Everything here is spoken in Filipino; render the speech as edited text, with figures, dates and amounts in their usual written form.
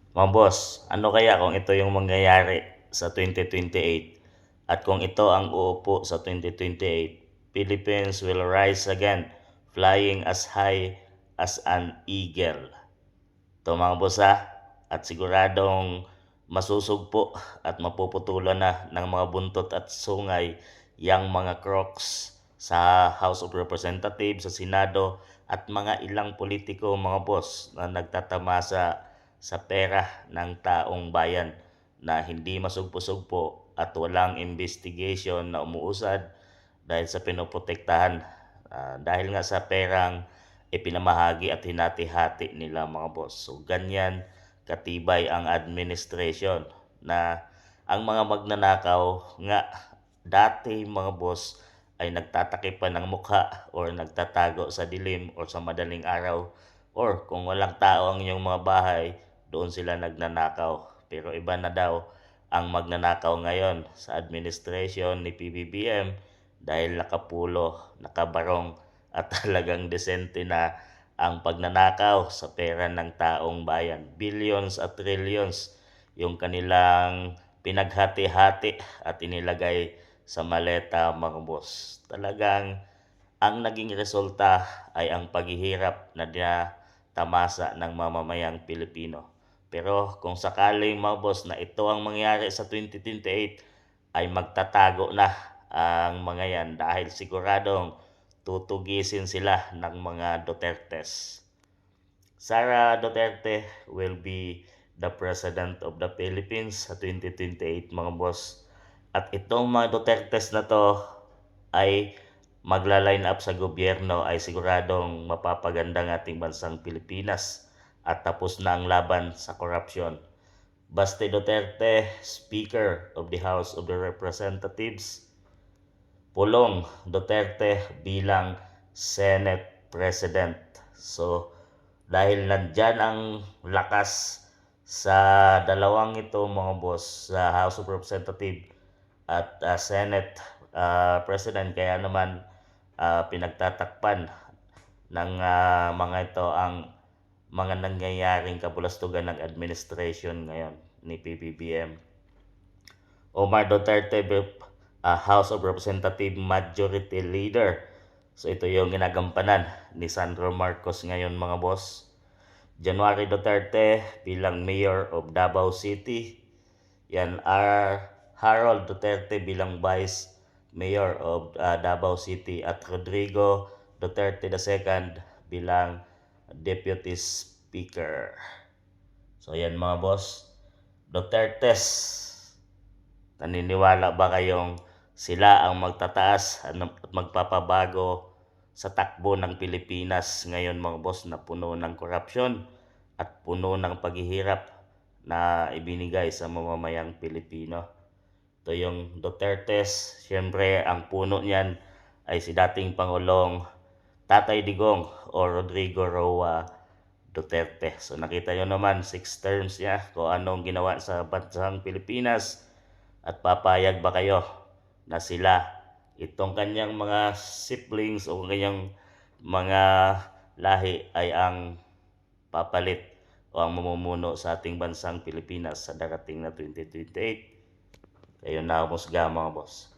Mga boss, ano kaya kung ito yung mangyayari sa 2028 at kung ito ang uupo sa 2028, Philippines will rise again, flying as high as an eagle. Ito mga boss ha, at siguradong masusugpo at mapuputulan na ng mga buntot at sungay yang mga crocs sa House of Representatives, sa Senado at mga ilang politiko mga boss na nagtatamasa sa pera ng taong bayan na hindi masugpo-sugpo at walang investigation na umuusad dahil sa pinoprotektahan, dahil nga sa perang ipinamahagi at hinati-hati nila mga boss. So ganyan katibay ang administration na ang mga magnanakaw nga dati mga boss ay nagtatakip pa ng mukha or nagtatago sa dilim or sa madaling araw or kung walang tao ang inyong mga bahay, doon sila nagnanakaw. Pero iba na daw ang magnanakaw ngayon sa administration ni PBBM dahil nakapulo, nakabarong at talagang desente na ang pagnanakaw sa pera ng taong bayan. Billions at trillions yung kanilang pinaghati-hati at inilagay sa maleta mga boss. Talagang ang naging resulta ay ang paghihirap na tamasa ng mamamayang Pilipino. Pero kung sakaling mga boss na ito ang mangyari sa 2028 ay magtatago na ang mga yan dahil siguradong tutugisin sila ng mga Dutertes. Sara Duterte will be the President of the Philippines sa 2028 mga boss. At itong mga Dutertes na to ay magla-line up sa gobyerno ay siguradong mapapaganda ng ating bansang Pilipinas at tapos na ang laban sa korupsyon. Baste Duterte, Speaker of the House of the Representatives. Pulong Duterte bilang Senate President. So, dahil nandyan ang lakas sa dalawang ito mga boss sa House of Representatives at Senate President, kaya naman pinagtatakpan ng mga ito ang mga nangyayaring kabulastugan ng administration ngayon ni PBBM. Omar Duterte, House of Representative Majority Leader. So ito yung ginagampanan ni Sandro Marcos ngayon mga boss. January Duterte bilang Mayor of Davao City. Yan Harold Duterte bilang Vice Mayor of Davao City at Rodrigo Duterte II bilang Deputy Speaker. So yan mga boss, Dutertes, naniniwala ba kayong sila ang magtataas at magpapabago sa takbo ng Pilipinas ngayon mga boss na puno ng korupsyon at puno ng paghihirap na ibinigay sa mamamayang Pilipino? Ito yung Dutertes, siyempre ang puno niyan ay si dating Pangulong Tatay Digong o Rodrigo Roa Duterte. So nakita nyo naman 6 terms niya kung anong ginawa sa bansang Pilipinas at papayag ba kayo na sila itong kanyang mga siblings o kanyang mga lahi ay ang papalit o ang mamumuno sa ating bansang Pilipinas sa darating na 2028? Kayo na humusga mga boss.